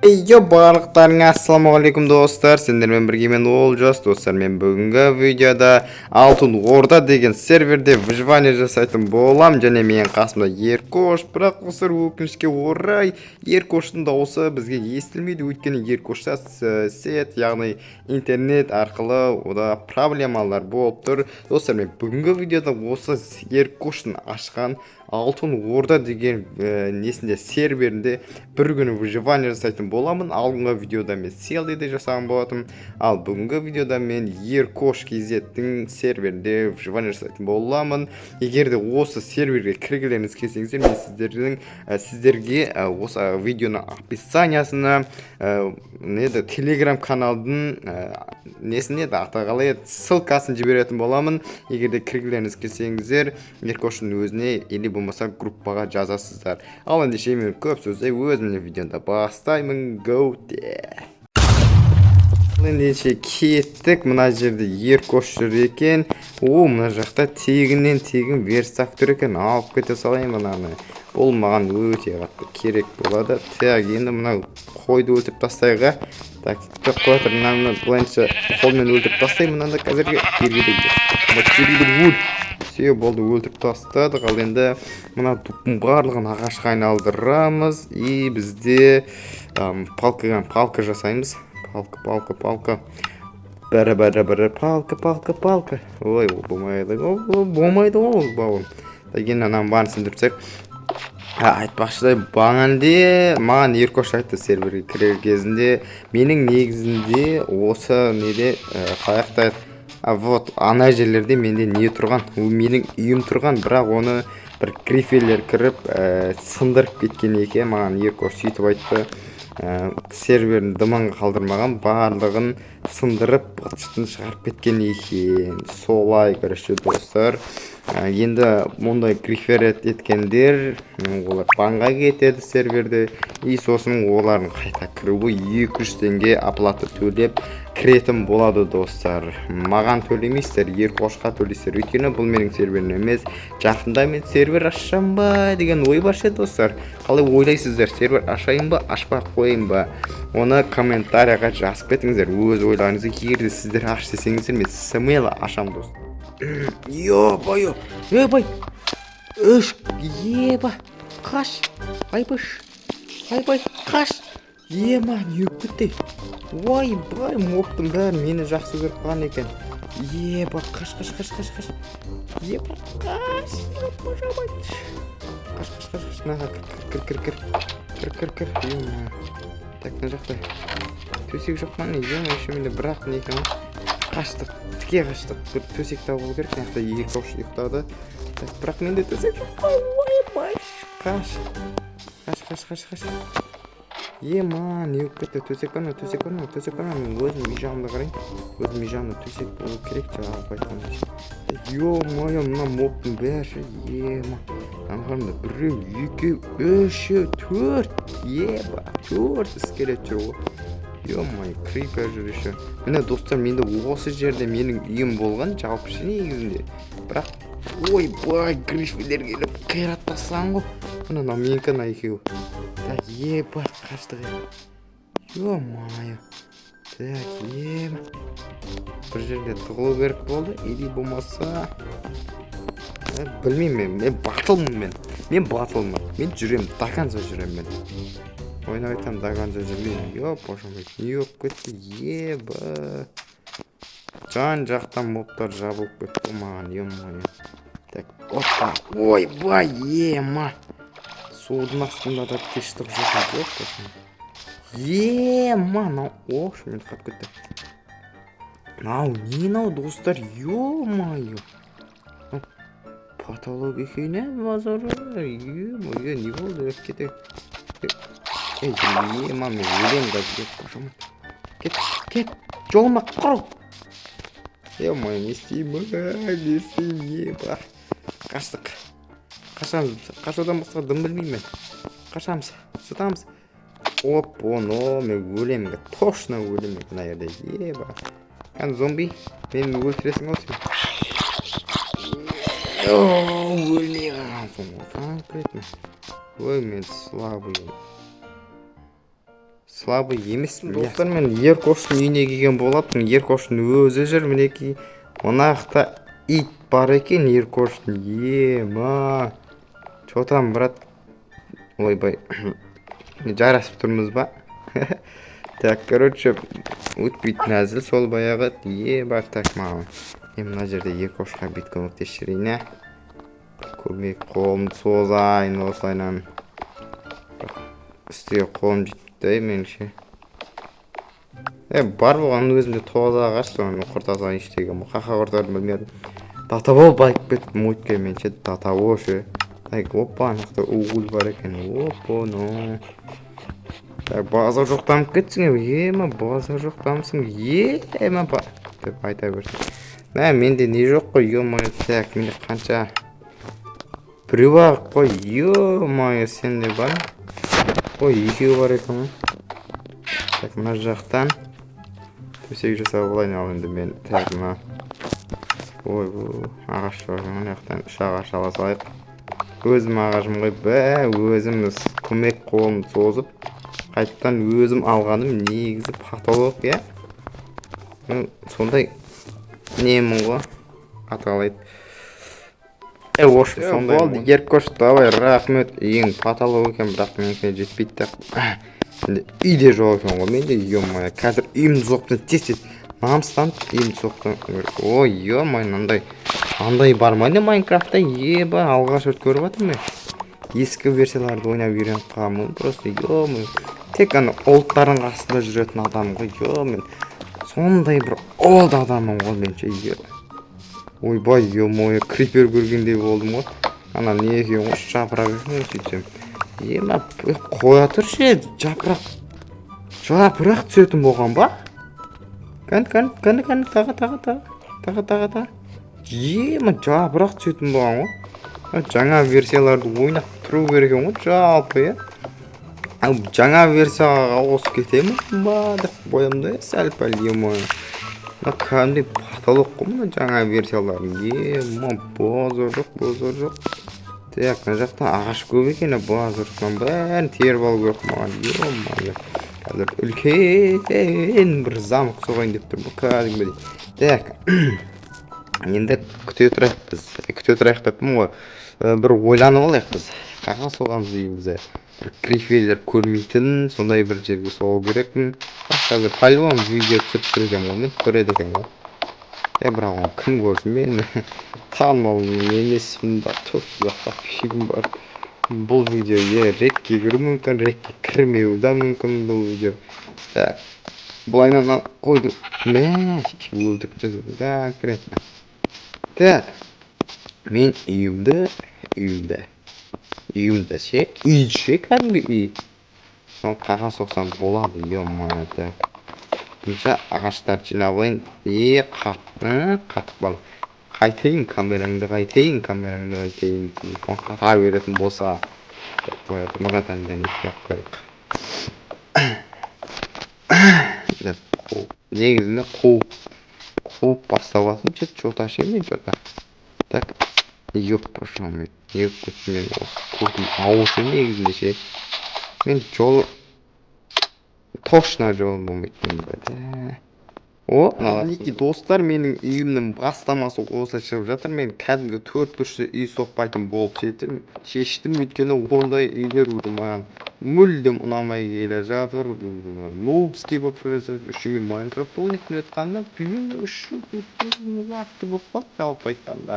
Барлықтарыңа ассалаумағалейкум достар, сендермен бірге мен Олжас. Достар, мен бүгінгі видеода Алтын Орда деген серверде выживание жасайтын болам, және мен қасымда Еркош. Бірақ осы өкінішке орай Еркоштың дауысы бізге естілмейді, өйткені Еркошта сет, яғни интернет арқылы ода проблемалар болып тұр. Достар, мен бүгінгі видеода осы Еркоштың ашқан Алтын Орда деген несінде серверінде бір күні выживание жасайтын боламын. Алдыңғы видеода мен селдеде жасаған болатым, ал бүгінгі видеода мен Еркош KZ-тің серверінде выживание жасайтын боламын. Егер де осы серверге кіргілеріңіз келсеңіздер, мен сіздерге осы видеоның описаниясына телеграм каналдың несіне атағалай ссылкасын жіберетін боламын. Егер де кіргілеріңіз келсеңіздер, Еркоштың өзіне или болмаса группаға жазасыздар. Ал ендеше мен көп сөзді өзімнің видеода бастаймын. Go there. Ендеше кеттік. Мына жерде Еркош жүр екен. Мына жақта тегіннен тегін верстак тұр екен. Алып кете салайын мынаны. Бұл маған өте қатты керек болады. Так, енді мына қойды өлтіріп тастайға. Так, мынаны былайынша қолмен өлтіріп тастайын. Мынаны қазірге все болды, өлтіріп тастадық. Ал енді мына тұптың барлығын ағашқа айналдырамыз. И бізде палка жасаймыз. Палка. Бәрі. Палка. Ой, болмайды. Болмайды ол, бауым. Деген анам барын сындырып айтпақшыдай маған Еркош айтты серверге кірер кезінде. Менің негізінде осы неде қаяқта вот ана жерлерде менде не тұрған, менің үйім тұрған, бірақ оны бір грифелер кіріп сындырып кеткен екен. Маған Еркош сөйтіп айтты, серверін дыманға қалдырмаған, барлығын сындырып бұлшытын шығарып кеткен екен. Солай көріші достар. Енді мұндай гриферет еткендер олар банға кетеді серверде, и сосын олардың қайта кіруі 200 теңге оплата төлеп кіретін болады достар. Маған төлемейсіздер, Еркошқа төлейсіздер, өйткені бұл менің серверім емес. Жақында мен сервер ашсам ба деген ой бар ше достар. Қалай ойлайсыздар, сервер ашайын ба, ашпай қойын ба? Оны комментарияға жазып кетіңіздер, өз ойларыңызды. Егер де сіздер аш десеңіздер, мен смело ашам достар. Ё-бай, еба, қаш, айбай, қаш, ема, не өкітті, бай, моптың бәрі мені жақсы көріп қалған екен, еба, қаш, еба, қаш, наға, кір, ема, так, на жақта, төсек жоқ маңы, ема, еще менде бірақ не екен, қаштық, тіке қаштық, бір төсек табылу керек, маяқта Еркош ұйықтады. Бірақ менде төсек жоқ, ойбай, қаш. Ема, не өкпетті, төсек бар ма, мен өзім үй жағымда қарайын. Өзім үй жағымда төсек болу керек, жаңағы айтқанда. Ё-майо, мына моптың бәрі, ема. Аңғарында біреу, екеу, үшеу, төрт, еба, төрт іскелет жүр ғой. Ё-май, крипер жүр еще. Міне достар, менде осы жерде менің үйім болған, жалпы негізінде. Бірақ, ойбай, грифелер келіп қираттасан ғой. Мына менікі екеуі. Так, еба, қаштық еді. Ё-май. Так, еба. Бір жерде тұғылу керек болды, или болмаса. Білмеймін, мен батылмын. Мен жүрем, даканза жүрем мен. Ойнап айтам, даган жүрмеймін. Боже-мой, не өп кетті, еба. Жан жақтан моптар жабылып кетті маған, ё-май. Так, опа, ойбай, ема. Судың астында да тыштық жоқ. Ема, мен қап кетті. Не достар, ё-май. Патология хейне базары, ё-май, не болды, өп кетті. Ема, мен өлем ғазбет, кет, жолыма құру. Ема, не істеймін, еба. Қаштық. Қашудан басқа дым білмеймін. Қашамыз, сұтамыз. Мен өлем, точно өлем, мына жерде, еба. Қан зомби, мен өлтіресің осы. Өлмей қалған соң, конкретно. Ой, мен слабый. слабый емеспін достар. Мен еркоштың үйіне келген болатын. Еркоштың өзі жүр мінекей. Мына жақта ит бар екен еркоштың. Ема че там брат? Ойбай жарасып тұрмыз ба? Так, короче, өтпейтін әзіл сол баяғы. Бар так маған. Мен мына жерде еркошқа бит көмектесіп жүрейін. Көмек қолымды созайын осылайынан. Үстіге қолым жетті меніңше. Бар болғанның өзімде тоза қашты. Құртасаған ештеген. Қақа құртарын білмедім. Датаво байып кеттім өткен менше. Датаво ше. Так, опа, нақты уғыл бар екен. Опа, но. Так, базар жоқтамып кетсің. Ема, базар жоқтамысың. Ема, ба. Деп айта берсің. Менде не жоқ қой, ё-моё. Так, менде қанша біреу-ақ қой, ё-моё, сенде бар. Ой, екеу бар екен. Так, мына жақтан төсек жасап алайын ал енді мен. Так, мына. Ой, ағаш бар. Мына жақтан үш ағаш ала салайық. Өзім ағашым ғой, өзім көмек қолымды созып, қайттан өзім алғаным негізі потолок, я. Сондай немін ғой, аталайды. Ош, сондай болды. Еркош, давай, рахмет. Ең потолок екен, бірақ менікіне жетпейді. Үйде жоқ екен ғой, менде, ё-моё, қазір үйімді жоқтан тез-тез намыстанып, үйімді жоқтан. Ой, ё-моё, андай бар ма не Майнкрафтта? Еба, алғаш рет көріп жатырмын мен. Ескі версияларды ойнап үйреніп қалғанмын, просто ё-моё. Тек ана олдтардың қасында жүретін адам ғой, ё-моё. Сондай бір олд адамым ғой менше. Ойбай, ё-моё, крипер көргендей болдым ғой. Ана не екен ғой, жапырақ екен сөйтсем. Ема, қоя тұршы, жапырақ түсетін болған ба? Кәні, тағы. Ема, жапырақ түсетін болған ғой. Жаңа версияларды ойнап тұру керек екен ғой, жалпы, е. Жаңа версияға ауысып кетемін ба деп қоямын сәл-пәл, ема. Кәдімгідей потолок қой мына жаңа версиялардың. Ема, базар жоқ. Так, мына жақта ағаш көп екен, базар жоқтан бәрін теріп алу керек маған. Ема, қазір үлкен бір замок соғайын деп тұрмын кәдімгідей. Так, енді күте тұрайық деппін ғой. Бір ойланып алайық біз. Қаға соғамыз үйімізде. Крифейлер көрмейтін, сондай бір жерге соғу керекпін. Қазір пальвон видео түсіп тұрген ғой, мен көреді екен ғой. Бірақ кім көрсін, мен танымал емеспін ба, тұлсыздақта пишігім бар. Бұл видео ретке кіру мүмкін, ретке кірмеуі да мүмкін бұл видео. Так, бұлайнан қойды. Өлдік жүзді, да, кіретті. Так, мен үйімді ше, үйше кәдімгі үй. Сол қаға соқсам болады, ё-моё, так. Бұнша ағаштар жинабайын. Қатып бал. Қайтайын камераңды. Телефон қата беретін болса. Мұратан дән ешкеп көрік. Негізінде қуып бастауатым чет жота ше мен жота. Так, еп пошам мен. Еп көтімен көтім ауышы негізінде ше. Мен жол точно жол болмайтын бәді. Мінеки достар, менің үйімнің бастамасы осы шығып жатыр. Мен кәдімгі 4-3 үй соқпайтын болып шештім, өйткені ондай үйлер маған мүлдем ұнамай келе жатыр. Нубский болып үшімен Майнкрафт ойнайтын өтқанда үшін уақытты болып қалды жалпы айтқанда.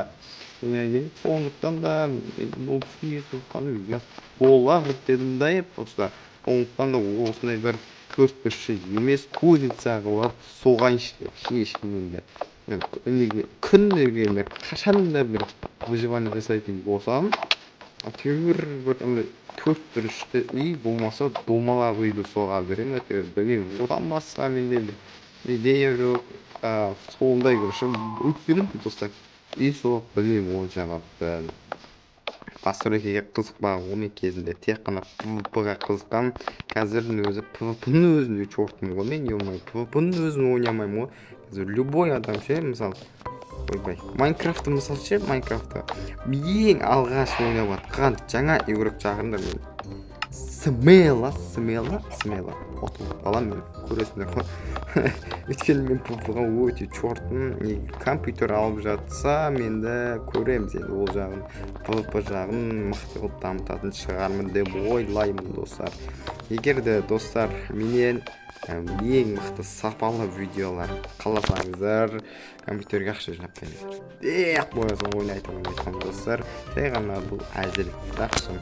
Сондықтан да нубский соққан үйге болады дедім да просто. Сондықтан да осындай бір 4-3 емес кузница қылып соғайыншы шешкімді. Күнде келмек, қашанда бір выживание жасайтын болсам, бір 4-3 үй болмаса домалақ үйді соға берем. Білмеймін, одан басқа менде идея жоқ. Сондай көрші өтпедім достар. Үй соғып білмеймін ол жаңалықты. Постройкаға қызықпаған оның кезінде тек қана PvP-ға қызыққам. Қазірдің өзі PvP-ның өзінде чортым ғой мен, ё-моё, PvP-ның өзін ойнамаймын ғой. Қазір любой адам ше, мысалы, ойбай, Майнкрафтты мысалы ше, Майнкрафтты ең алғаш ойнап жатқан жаңа игрок шақырыңдар мен. смело ұтылып қаламын мен, көресіңдер ғой. Өйткені мен пвға өте чортын, компьютер алып жатса менді көреміз енді ол жағын, пвп жағын мықты қылып дамытатын шығармын деп ойлаймын достар. Егер де достар менен ең мықты сапалы видеолар қаласаңыздар, компьютерге ақша жинап қойыңыздар. Қоясын ойнайтын достар. Жай ғана бұл әзіл, жақсы.